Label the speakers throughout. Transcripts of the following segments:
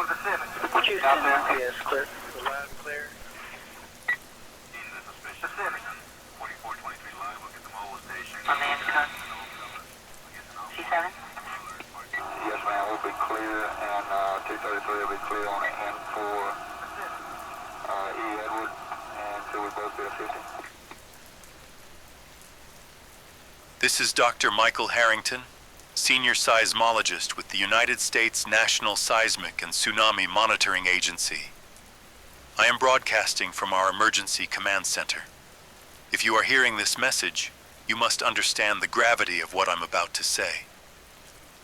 Speaker 1: Houston, yes, clear. Loud and clear.
Speaker 2: Pacific. 4423 live, look at the mobile station.
Speaker 3: On the intercom. C7?
Speaker 2: Yes, ma'am, we'll be clear, and 233 will be clear on hand for E. Edward, and so we both be assisting.
Speaker 4: This is Dr. Michael Harrington, Senior Seismologist with the United States National Seismic and Tsunami Monitoring Agency. I am broadcasting from our Emergency Command Center. If you are hearing this message, you must understand the gravity of what I'm about to say.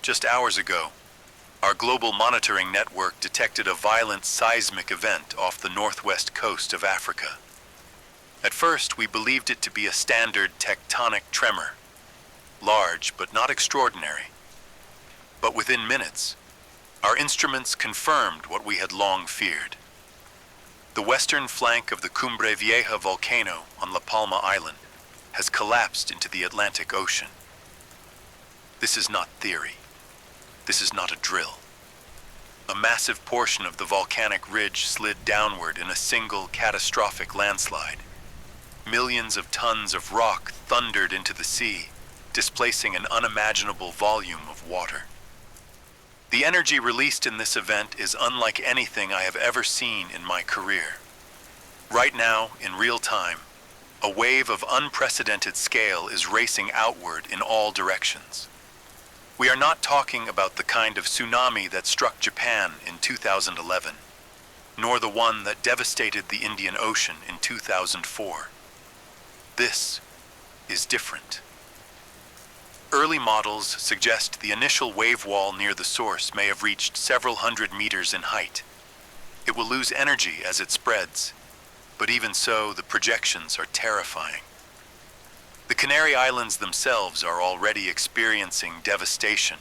Speaker 4: Just hours ago, our global monitoring network detected a violent seismic event off the northwest coast of Africa. At first, we believed it to be a standard tectonic tremor, large but not extraordinary. But within minutes, our instruments confirmed what we had long feared. The western flank of the Cumbre Vieja volcano on La Palma Island has collapsed into the Atlantic Ocean. This is not theory. This is not a drill. A massive portion of the volcanic ridge slid downward in a single catastrophic landslide. Millions of tons of rock thundered into the sea, displacing an unimaginable volume of water. The energy released in this event is unlike anything I have ever seen in my career. Right now, in real time, a wave of unprecedented scale is racing outward in all directions. We are not talking about the kind of tsunami that struck Japan in 2011, nor the one that devastated the Indian Ocean in 2004. This is different. Early models suggest the initial wave wall near the source may have reached several hundred meters in height. It will lose energy as it spreads, but even so, the projections are terrifying. The Canary Islands themselves are already experiencing devastation.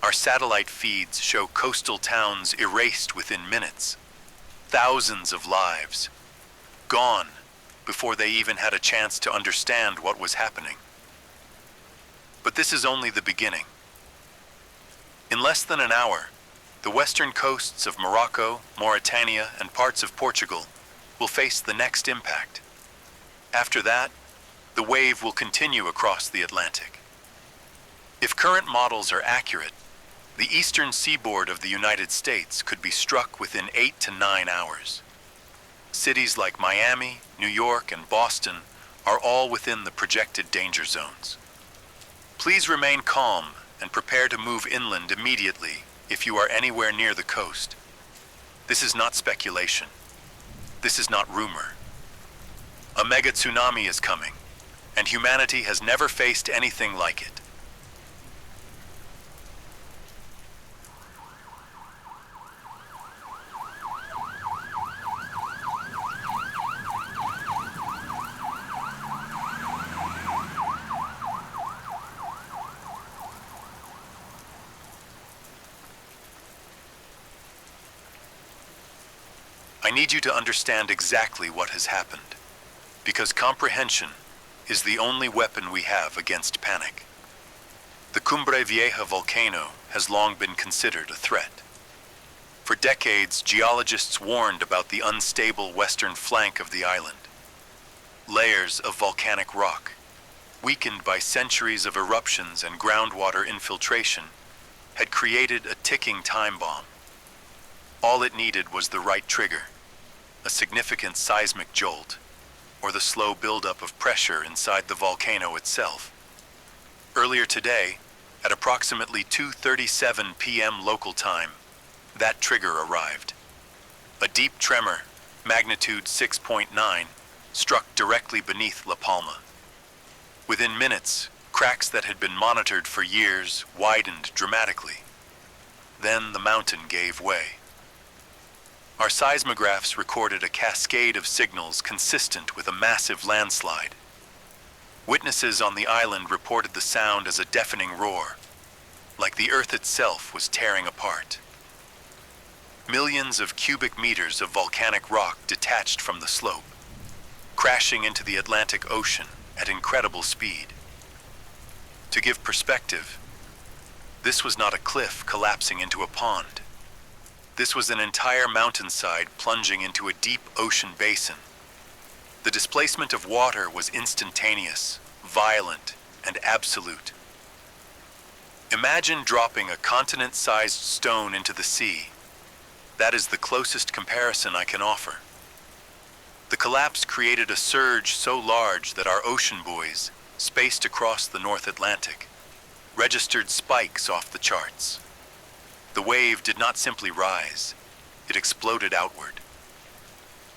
Speaker 4: Our satellite feeds show coastal towns erased within minutes. Thousands of lives gone before they even had a chance to understand what was happening. But this is only the beginning. In less than an hour, the western coasts of Morocco, Mauritania, and parts of Portugal will face the next impact. After that, the wave will continue across the Atlantic. If current models are accurate, the eastern seaboard of the United States could be struck within 8 to 9 hours. Cities like Miami, New York, and Boston are all within the projected danger zones. Please remain calm and prepare to move inland immediately if you are anywhere near the coast. This is not speculation. This is not rumor. A mega tsunami is coming, and humanity has never faced anything like it. I need you to understand exactly what has happened, because comprehension is the only weapon we have against panic. The Cumbre Vieja volcano has long been considered a threat. For decades, geologists warned about the unstable western flank of the island. Layers of volcanic rock, weakened by centuries of eruptions and groundwater infiltration, had created a ticking time bomb. All it needed was the right trigger, a significant seismic jolt, or the slow buildup of pressure inside the volcano itself. Earlier today, at approximately 2:37 p.m. local time, that trigger arrived. A deep tremor, magnitude 6.9, struck directly beneath La Palma. Within minutes, cracks that had been monitored for years widened dramatically. Then the mountain gave way. Our seismographs recorded a cascade of signals consistent with a massive landslide. Witnesses on the island reported the sound as a deafening roar, like the earth itself was tearing apart. Millions of cubic meters of volcanic rock detached from the slope, crashing into the Atlantic Ocean at incredible speed. To give perspective, this was not a cliff collapsing into a pond. This was an entire mountainside plunging into a deep ocean basin. The displacement of water was instantaneous, violent, and absolute. Imagine dropping a continent-sized stone into the sea. That is the closest comparison I can offer. The collapse created a surge so large that our ocean buoys, spaced across the North Atlantic, registered spikes off the charts. The wave did not simply rise, it exploded outward.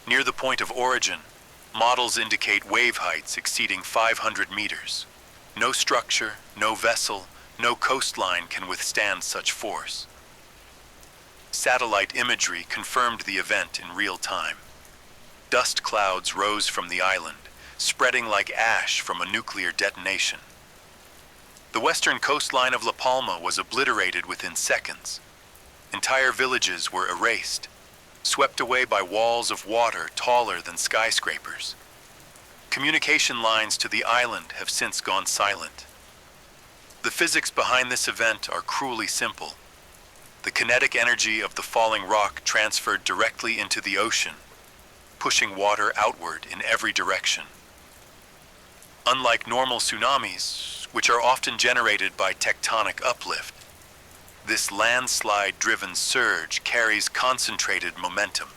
Speaker 4: Near the point of origin, models indicate wave heights exceeding 500 meters. No structure, no vessel, no coastline can withstand such force. Satellite imagery confirmed the event in real time. Dust clouds rose from the island, spreading like ash from a nuclear detonation. The western coastline of La Palma was obliterated within seconds. Entire villages were erased, swept away by walls of water taller than skyscrapers. Communication lines to the island have since gone silent. The physics behind this event are cruelly simple. The kinetic energy of the falling rock transferred directly into the ocean, pushing water outward in every direction. Unlike normal tsunamis, which are often generated by tectonic uplift, this landslide-driven surge carries concentrated momentum.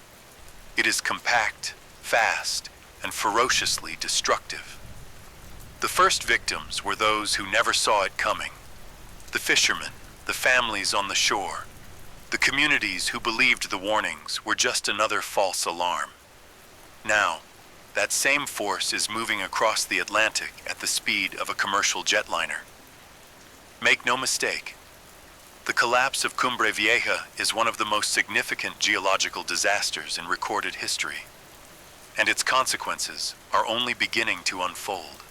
Speaker 4: It is compact, fast, and ferociously destructive. The first victims were those who never saw it coming. The fishermen, the families on the shore, the communities who believed the warnings were just another false alarm. Now, that same force is moving across the Atlantic at the speed of a commercial jetliner. Make no mistake, the collapse of Cumbre Vieja is one of the most significant geological disasters in recorded history, and its consequences are only beginning to unfold.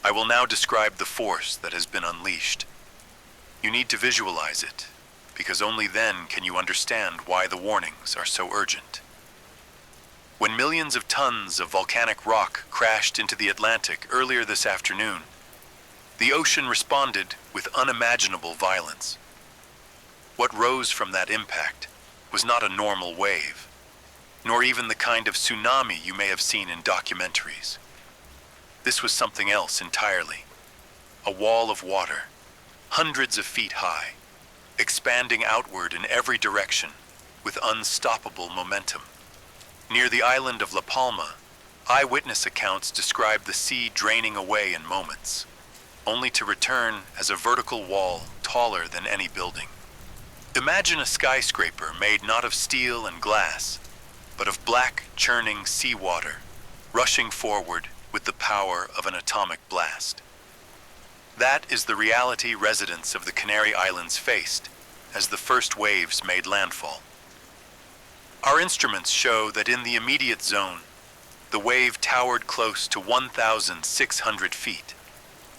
Speaker 4: I will now describe the force that has been unleashed. You need to visualize it, because only then can you understand why the warnings are so urgent. When millions of tons of volcanic rock crashed into the Atlantic earlier this afternoon, the ocean responded with unimaginable violence. What rose from that impact was not a normal wave, nor even the kind of tsunami you may have seen in documentaries. This was something else entirely. A wall of water, hundreds of feet high, expanding outward in every direction with unstoppable momentum. Near the island of La Palma, eyewitness accounts describe the sea draining away in moments, only to return as a vertical wall taller than any building. Imagine a skyscraper made not of steel and glass, but of black, churning seawater, rushing forward with the power of an atomic blast. That is the reality residents of the Canary Islands faced as the first waves made landfall. Our instruments show that in the immediate zone, the wave towered close to 1,600 feet,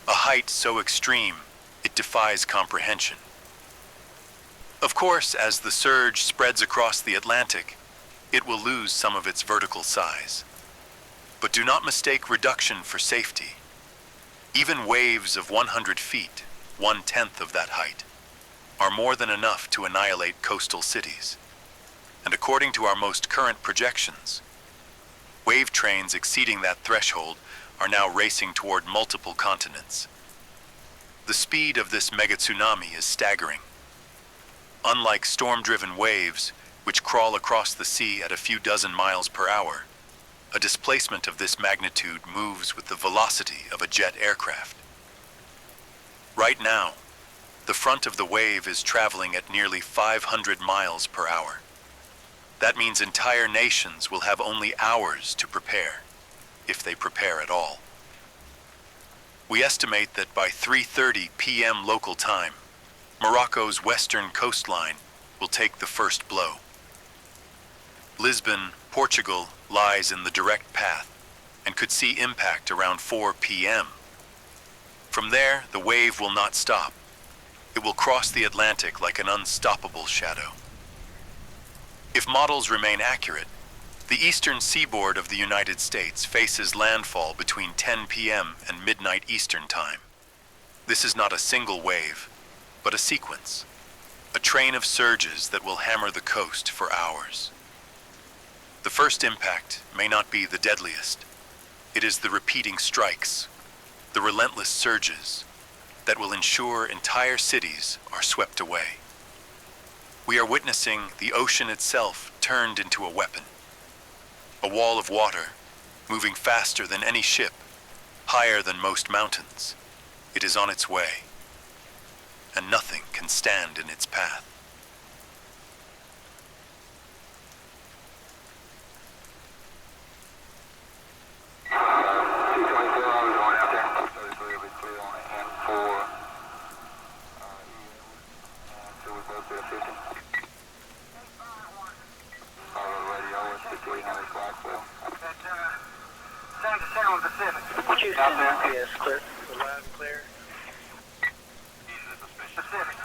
Speaker 4: a height so extreme it defies comprehension. Of course, as the surge spreads across the Atlantic, it will lose some of its vertical size. But do not mistake reduction for safety. Even waves of 100 feet, 1/10 of that height, are more than enough to annihilate coastal cities. And according to our most current projections, wave trains exceeding that threshold are now racing toward multiple continents. The speed of this megatsunami is staggering. Unlike storm-driven waves, which crawl across the sea at a few dozen miles per hour, a displacement of this magnitude moves with the velocity of a jet aircraft. Right now, the front of the wave is traveling at nearly 500 miles per hour. That means entire nations will have only hours to prepare, if they prepare at all. We estimate that by 3:30 p.m. local time, Morocco's western coastline will take the first blow. Lisbon, Portugal, lies in the direct path and could see impact around 4 p.m. From there, the wave will not stop. It will cross the Atlantic like an unstoppable shadow. If models remain accurate, the eastern seaboard of the United States faces landfall between 10 p.m. and midnight Eastern Time. This is not a single wave, but a sequence, a train of surges that will hammer the coast for hours. The first impact may not be the deadliest. It is the repeating strikes, the relentless surges, that will ensure entire cities are swept away. We are witnessing the ocean itself turned into a weapon. A wall of water, moving faster than any ship, higher than most mountains. It is on its way, and nothing can stand in its path.
Speaker 1: Houston, yes, clear. We're loud and clear.
Speaker 3: Pacific.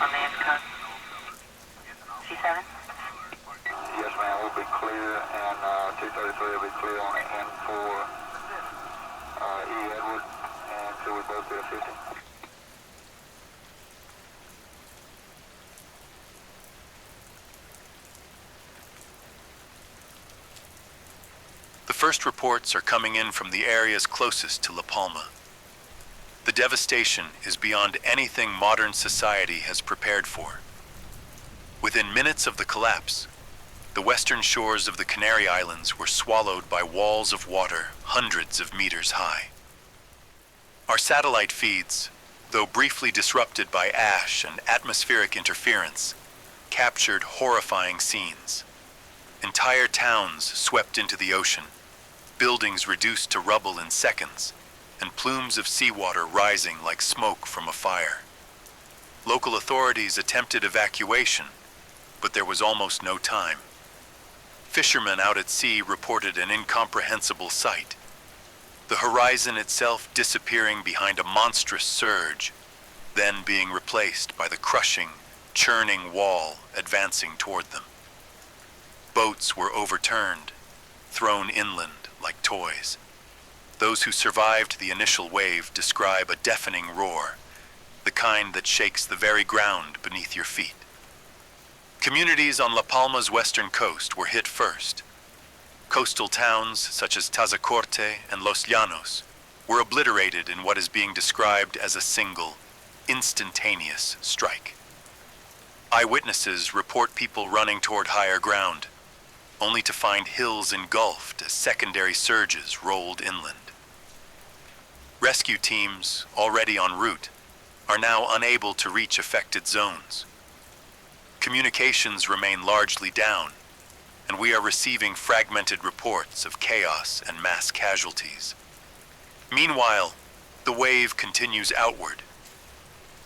Speaker 3: On the intercom. C7?
Speaker 2: Yes, ma'am, we'll be clear, and 233 will be clear on the N4 E Edward, and so we both be at 50.
Speaker 4: The first reports are coming in from the areas closest to La Palma. The devastation is beyond anything modern society has prepared for. Within minutes of the collapse, the western shores of the Canary Islands were swallowed by walls of water hundreds of meters high. Our satellite feeds, though briefly disrupted by ash and atmospheric interference, captured horrifying scenes. Entire towns swept into the ocean, buildings reduced to rubble in seconds, and plumes of seawater rising like smoke from a fire. Local authorities attempted evacuation, but there was almost no time. Fishermen out at sea reported an incomprehensible sight: the horizon itself disappearing behind a monstrous surge, then being replaced by the crushing, churning wall advancing toward them. Boats were overturned, thrown inland like toys. Those who survived the initial wave describe a deafening roar, the kind that shakes the very ground beneath your feet. Communities on La Palma's western coast were hit first. Coastal towns such as Tazacorte and Los Llanos were obliterated in what is being described as a single, instantaneous strike. Eyewitnesses report people running toward higher ground, only to find hills engulfed as secondary surges rolled inland. Rescue teams, already en route, are now unable to reach affected zones. Communications remain largely down, and we are receiving fragmented reports of chaos and mass casualties. Meanwhile, the wave continues outward.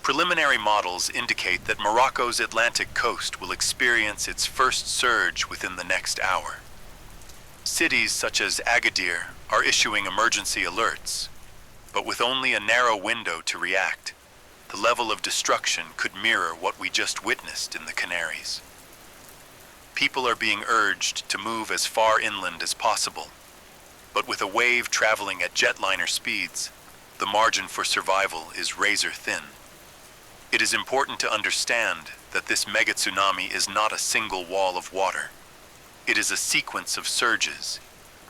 Speaker 4: Preliminary models indicate that Morocco's Atlantic coast will experience its first surge within the next hour. Cities such as Agadir are issuing emergency alerts, but with only a narrow window to react, the level of destruction could mirror what we just witnessed in the Canaries. People are being urged to move as far inland as possible, but with a wave traveling at jetliner speeds, the margin for survival is razor thin. It is important to understand that this megatsunami is not a single wall of water. It is a sequence of surges,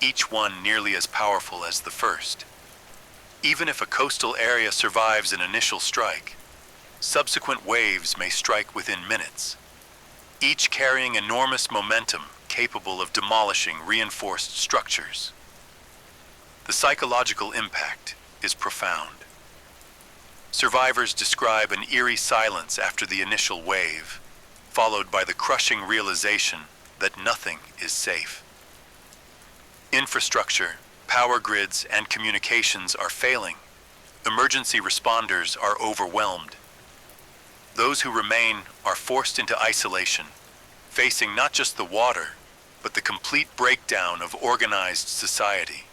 Speaker 4: each one nearly as powerful as the first. Even if a coastal area survives an initial strike, subsequent waves may strike within minutes, each carrying enormous momentum capable of demolishing reinforced structures. The psychological impact is profound. Survivors describe an eerie silence after the initial wave, followed by the crushing realization that nothing is safe. Infrastructure, power grids, and communications are failing. Emergency responders are overwhelmed. Those who remain are forced into isolation, facing not just the water, but the complete breakdown of organized society.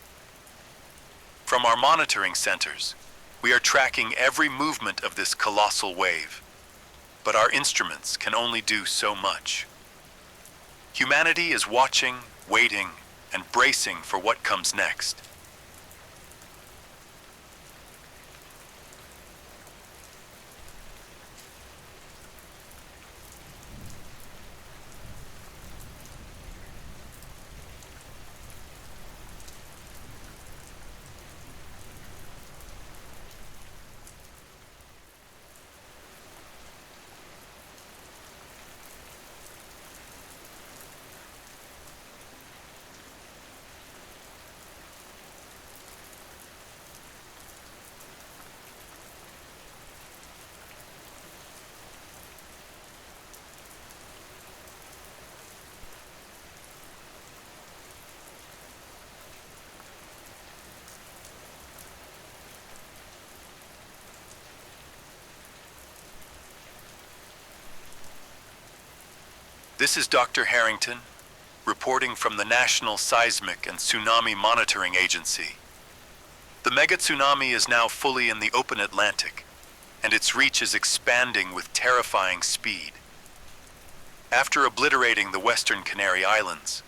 Speaker 4: From our monitoring centers, we are tracking every movement of this colossal wave, but our instruments can only do so much. Humanity is watching, waiting, and bracing for what comes next. This is Dr. Harrington, reporting from the National Seismic and Tsunami Monitoring Agency. The megatsunami is now fully in the open Atlantic, and its reach is expanding with terrifying speed. After obliterating the western Canary Islands,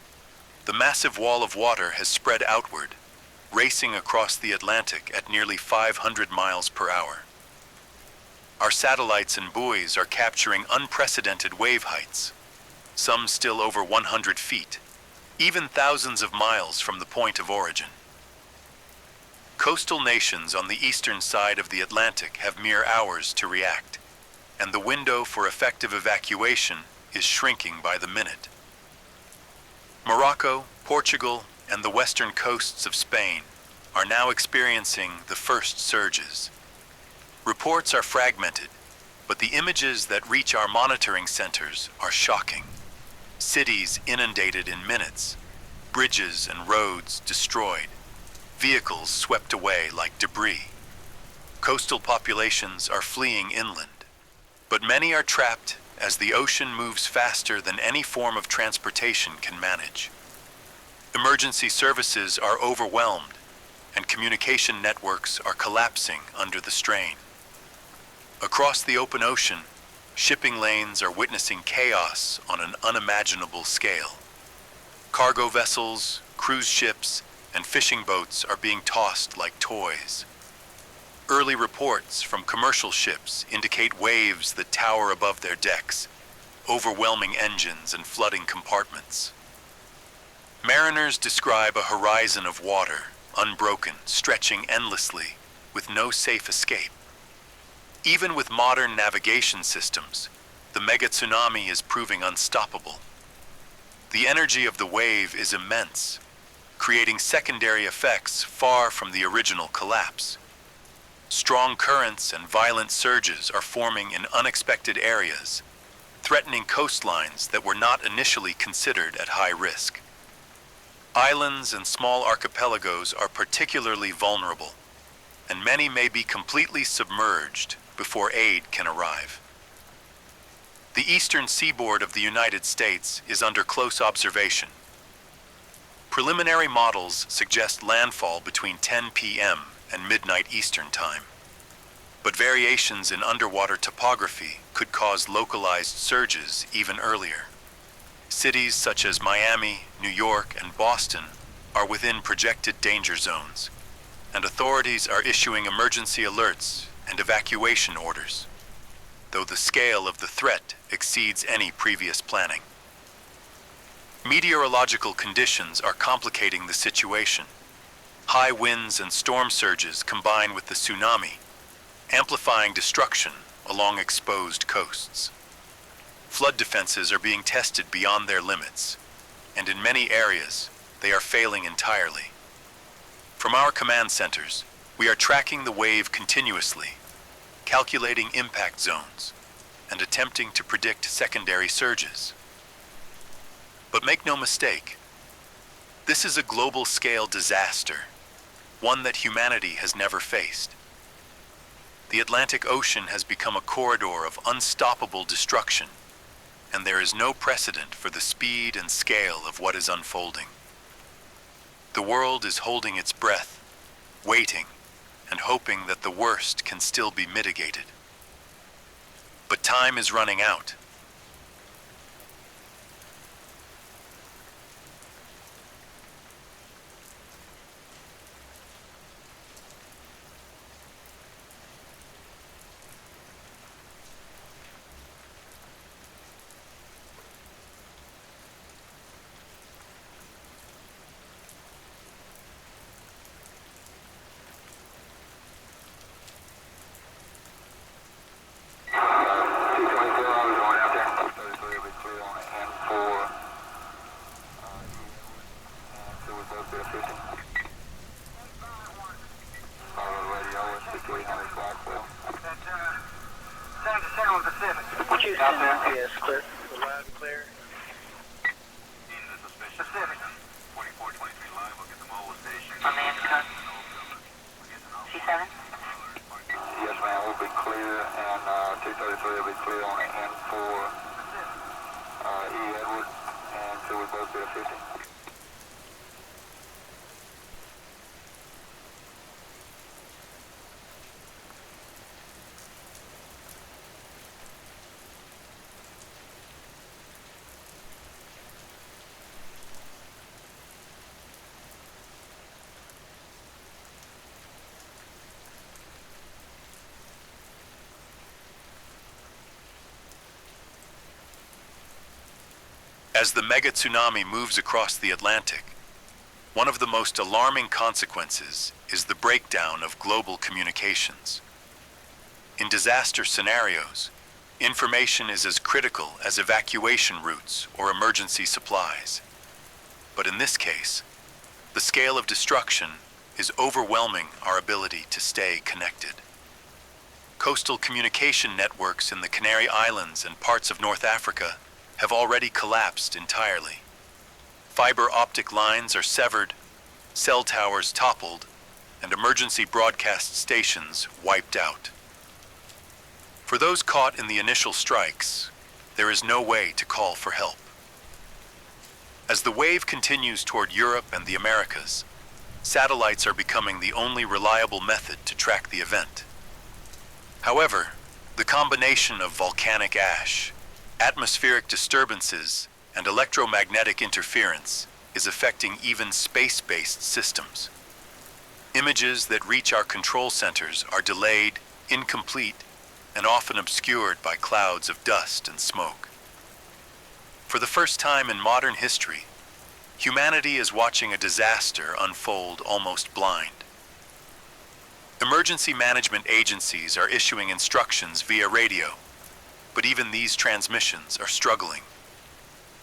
Speaker 4: the massive wall of water has spread outward, racing across the Atlantic at nearly 500 miles per hour. Our satellites and buoys are capturing unprecedented wave heights, some still over 100 feet, even thousands of miles from the point of origin. Coastal nations on the eastern side of the Atlantic have mere hours to react, and the window for effective evacuation is shrinking by the minute. Morocco, Portugal, and the western coasts of Spain are now experiencing the first surges. Reports are fragmented, but the images that reach our monitoring centers are shocking. Cities inundated in minutes, bridges and roads destroyed, vehicles swept away like debris. Coastal populations are fleeing inland, but many are trapped as the ocean moves faster than any form of transportation can manage. Emergency services are overwhelmed, and communication networks are collapsing under the strain. Across the open ocean, shipping lanes are witnessing chaos on an unimaginable scale. Cargo vessels, cruise ships, and fishing boats are being tossed like toys. Early reports from commercial ships indicate waves that tower above their decks, overwhelming engines and flooding compartments. Mariners describe a horizon of water, unbroken, stretching endlessly, with no safe escape. Even with modern navigation systems, the megatsunami is proving unstoppable. The energy of the wave is immense, creating secondary effects far from the original collapse. Strong currents and violent surges are forming in unexpected areas, threatening coastlines that were not initially considered at high risk. Islands and small archipelagos are particularly vulnerable, and many may be completely submerged before aid can arrive. The eastern seaboard of the United States is under close observation. Preliminary models suggest landfall between 10 p.m. and midnight Eastern Time, but variations in underwater topography could cause localized surges even earlier. Cities such as Miami, New York, and Boston are within projected danger zones, and authorities are issuing emergency alerts and evacuation orders, though the scale of the threat exceeds any previous planning. Meteorological conditions are complicating the situation. High winds and storm surges combine with the tsunami, amplifying destruction along exposed coasts. Flood defenses are being tested beyond their limits, and in many areas, they are failing entirely. From our command centers, we are tracking the wave continuously, calculating impact zones, and attempting to predict secondary surges. But make no mistake, this is a global-scale disaster, one that humanity has never faced. The Atlantic Ocean has become a corridor of unstoppable destruction, and there is no precedent for the speed and scale of what is unfolding. The world is holding its breath, waiting, and hoping that the worst can still be mitigated. But time is running out.
Speaker 1: Yes, clear. Loud and clear.
Speaker 3: Pacific. On the Anchor. C7?
Speaker 2: Yes, ma'am, we'll be clear, and 233 will be clear on it, and for E. Edward, and so we both be at 50.
Speaker 4: As the megatsunami moves across the Atlantic, one of the most alarming consequences is the breakdown of global communications. In disaster scenarios, information is as critical as evacuation routes or emergency supplies. But in this case, the scale of destruction is overwhelming our ability to stay connected. Coastal communication networks in the Canary Islands and parts of North Africa have already collapsed entirely. Fiber optic lines are severed, cell towers toppled, and emergency broadcast stations wiped out. For those caught in the initial strikes, there is no way to call for help. As the wave continues toward Europe and the Americas, satellites are becoming the only reliable method to track the event. However, the combination of volcanic ash, atmospheric disturbances, and electromagnetic interference is affecting even space-based systems. Images that reach our control centers are delayed, incomplete, and often obscured by clouds of dust and smoke. For the first time in modern history, humanity is watching a disaster unfold almost blind. Emergency management agencies are issuing instructions via radio, but even these transmissions are struggling.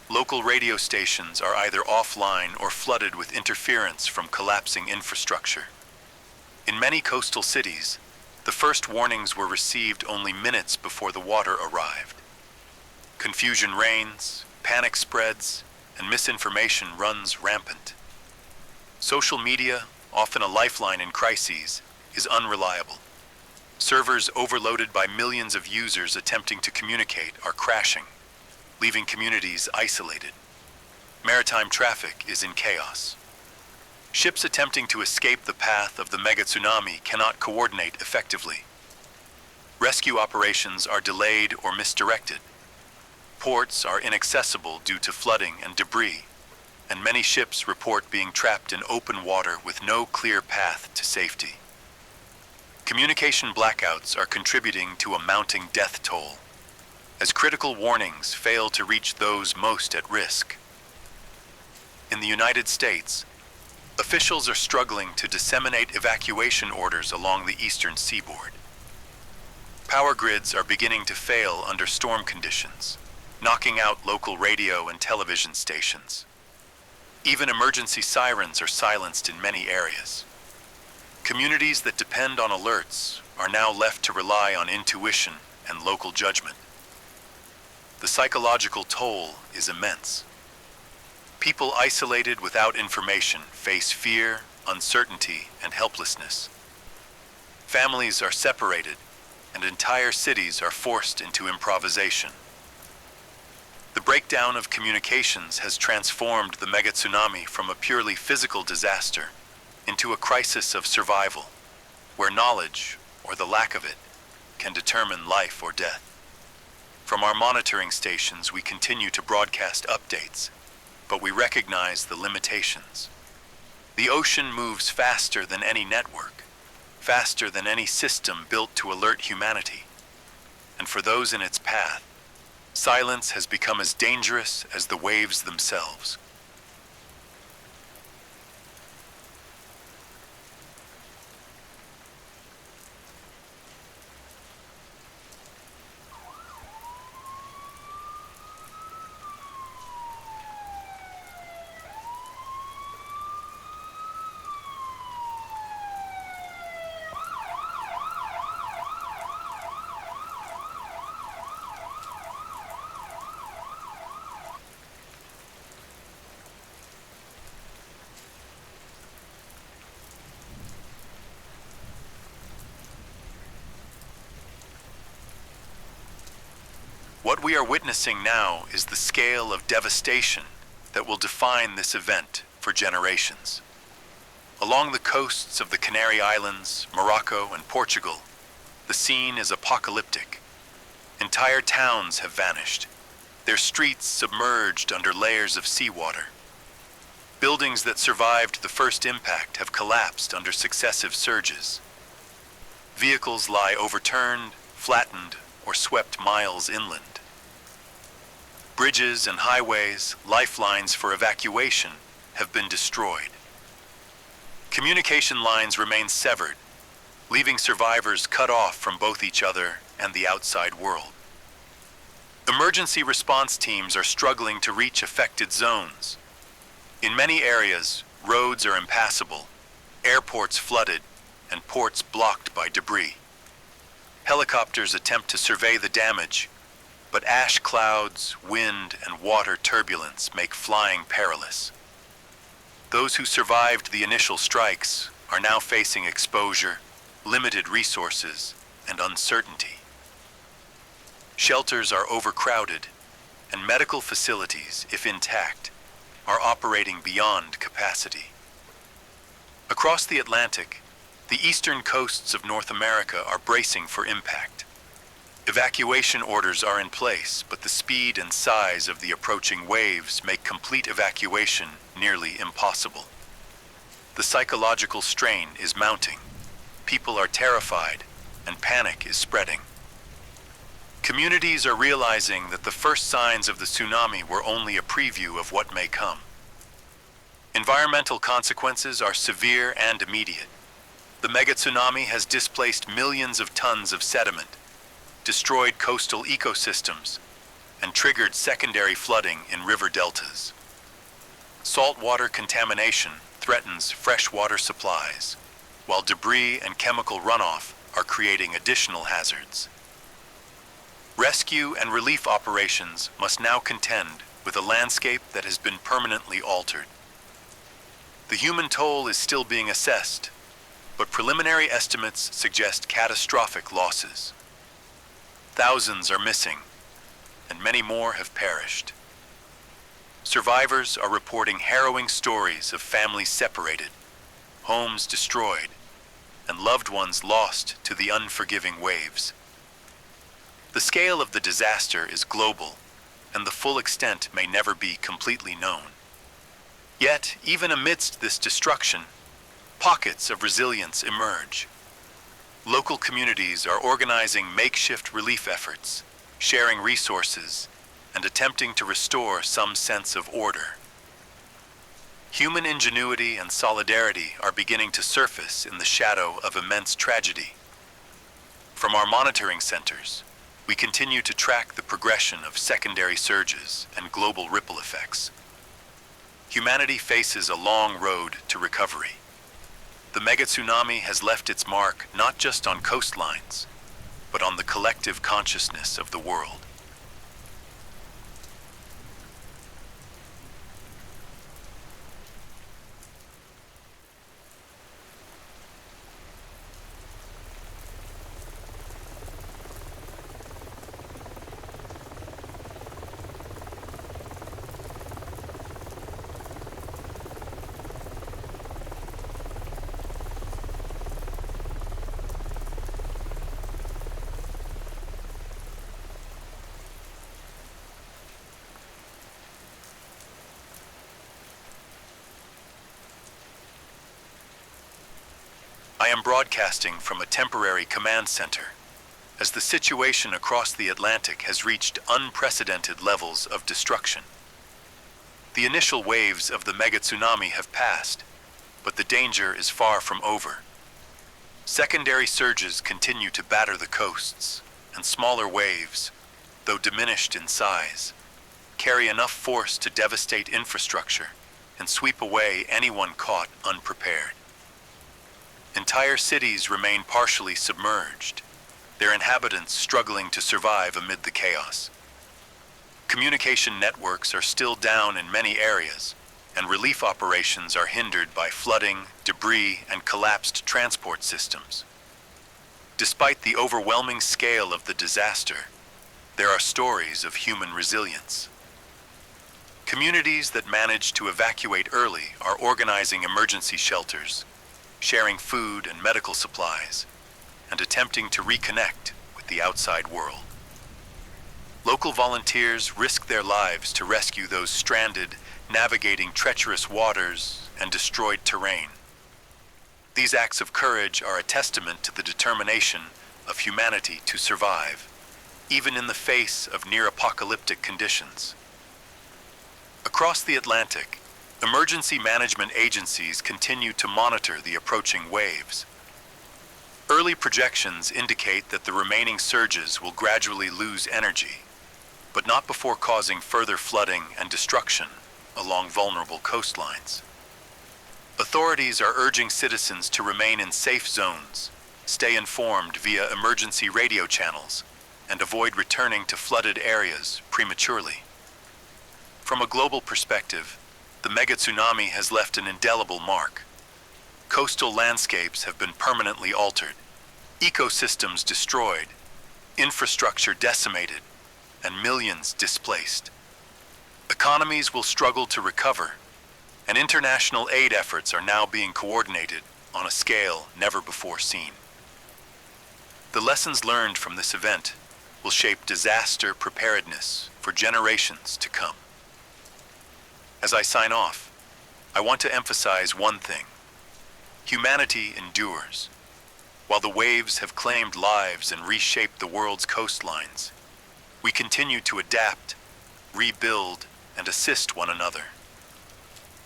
Speaker 4: Local radio stations are either offline or flooded with interference from collapsing infrastructure. In many coastal cities, the first warnings were received only minutes before the water arrived. Confusion reigns, panic spreads, and misinformation runs rampant. Social media, often a lifeline in crises, is unreliable. Servers overloaded by millions of users attempting to communicate are crashing, leaving communities isolated. Maritime traffic is in chaos. Ships attempting to escape the path of the megatsunami cannot coordinate effectively. Rescue operations are delayed or misdirected. Ports are inaccessible due to flooding and debris, and many ships report being trapped in open water with no clear path to safety. Communication blackouts are contributing to a mounting death toll, as critical warnings fail to reach those most at risk. In the United States, officials are struggling to disseminate evacuation orders along the eastern seaboard. Power grids are beginning to fail under storm conditions, knocking out local radio and television stations. Even emergency sirens are silenced in many areas. Communities that depend on alerts are now left to rely on intuition and local judgment. The psychological toll is immense. People isolated without information face fear, uncertainty, and helplessness. Families are separated, and entire cities are forced into improvisation. The breakdown of communications has transformed the megatsunami from a purely physical disaster into a crisis of survival, where knowledge, or the lack of it, can determine life or death. From our monitoring stations, we continue to broadcast updates, but we recognize the limitations. The ocean moves faster than any network, faster than any system built to alert humanity. And for those in its path, silence has become as dangerous as the waves themselves. What we are witnessing now is the scale of devastation that will define this event for generations. Along the coasts of the Canary Islands, Morocco, and Portugal, the scene is apocalyptic. Entire towns have vanished, their streets submerged under layers of seawater. Buildings that survived the first impact have collapsed under successive surges. Vehicles lie overturned, flattened, or swept miles inland. Bridges and highways, lifelines for evacuation, have been destroyed. Communication lines remain severed, leaving survivors cut off from both each other and the outside world. Emergency response teams are struggling to reach affected zones. In many areas, roads are impassable, airports flooded, and ports blocked by debris. Helicopters attempt to survey the damage, but ash clouds, wind, and water turbulence make flying perilous. Those who survived the initial strikes are now facing exposure, limited resources, and uncertainty. Shelters are overcrowded, and medical facilities, if intact, are operating beyond capacity. Across the Atlantic, the eastern coasts of North America are bracing for impact. Evacuation orders are in place, but the speed and size of the approaching waves make complete evacuation nearly impossible. The psychological strain is mounting. People are terrified, and panic is spreading. Communities are realizing that the first signs of the tsunami were only a preview of what may come. Environmental consequences are severe and immediate. The megatsunami has displaced millions of tons of sediment, destroyed coastal ecosystems, and triggered secondary flooding in river deltas. Saltwater contamination threatens freshwater supplies, while debris and chemical runoff are creating additional hazards. Rescue and relief operations must now contend with a landscape that has been permanently altered. The human toll is still being assessed, but preliminary estimates suggest catastrophic losses. Thousands are missing, and many more have perished. Survivors are reporting harrowing stories of families separated, homes destroyed, and loved ones lost to the unforgiving waves. The scale of the disaster is global, and the full extent may never be completely known. Yet, even amidst this destruction, pockets of resilience emerge. Local communities are organizing makeshift relief efforts, sharing resources, and attempting to restore some sense of order. Human ingenuity and solidarity are beginning to surface in the shadow of immense tragedy. From our monitoring centers, we continue to track the progression of secondary surges and global ripple effects. Humanity faces a long road to recovery. The megatsunami has left its mark not just on coastlines, but on the collective consciousness of the world. I am broadcasting from a temporary command center, as the situation across the Atlantic has reached unprecedented levels of destruction. The initial waves of the megatsunami have passed, but the danger is far from over. Secondary surges continue to batter the coasts, and smaller waves, though diminished in size, carry enough force to devastate infrastructure and sweep away anyone caught unprepared. Entire cities remain partially submerged, their inhabitants struggling to survive amid the chaos. Communication networks are still down in many areas, and relief operations are hindered by flooding, debris, and collapsed transport systems. Despite the overwhelming scale of the disaster, there are stories of human resilience. Communities that manage to evacuate early are organizing emergency shelters, sharing food and medical supplies, and attempting to reconnect with the outside world. Local volunteers risk their lives to rescue those stranded, navigating treacherous waters and destroyed terrain. These acts of courage are a testament to the determination of humanity to survive, even in the face of near-apocalyptic conditions. Across the Atlantic, emergency management agencies continue to monitor the approaching waves. Early projections indicate that the remaining surges will gradually lose energy, but not before causing further flooding and destruction along vulnerable coastlines. Authorities are urging citizens to remain in safe zones, stay informed via emergency radio channels, and avoid returning to flooded areas prematurely. From a global perspective, the megatsunami has left an indelible mark. Coastal landscapes have been permanently altered, ecosystems destroyed, infrastructure decimated, and millions displaced. Economies will struggle to recover, and international aid efforts are now being coordinated on a scale never before seen. The lessons learned from this event will shape disaster preparedness for generations to come. As I sign off, I want to emphasize one thing. Humanity endures. While the waves have claimed lives and reshaped the world's coastlines, we continue to adapt, rebuild, and assist one another.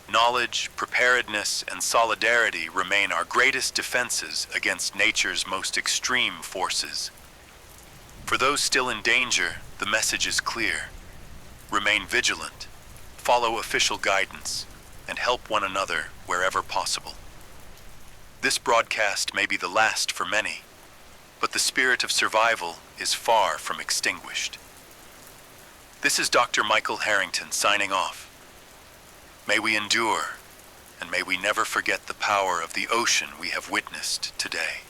Speaker 4: Knowledge, preparedness, and solidarity remain our greatest defenses against nature's most extreme forces. For those still in danger, the message is clear. Remain vigilant, follow official guidance, and help one another wherever possible. This broadcast may be the last for many, but the spirit of survival is far from extinguished. This is Dr. Michael Harrington signing off. May we endure, and may we never forget the power of the ocean we have witnessed today.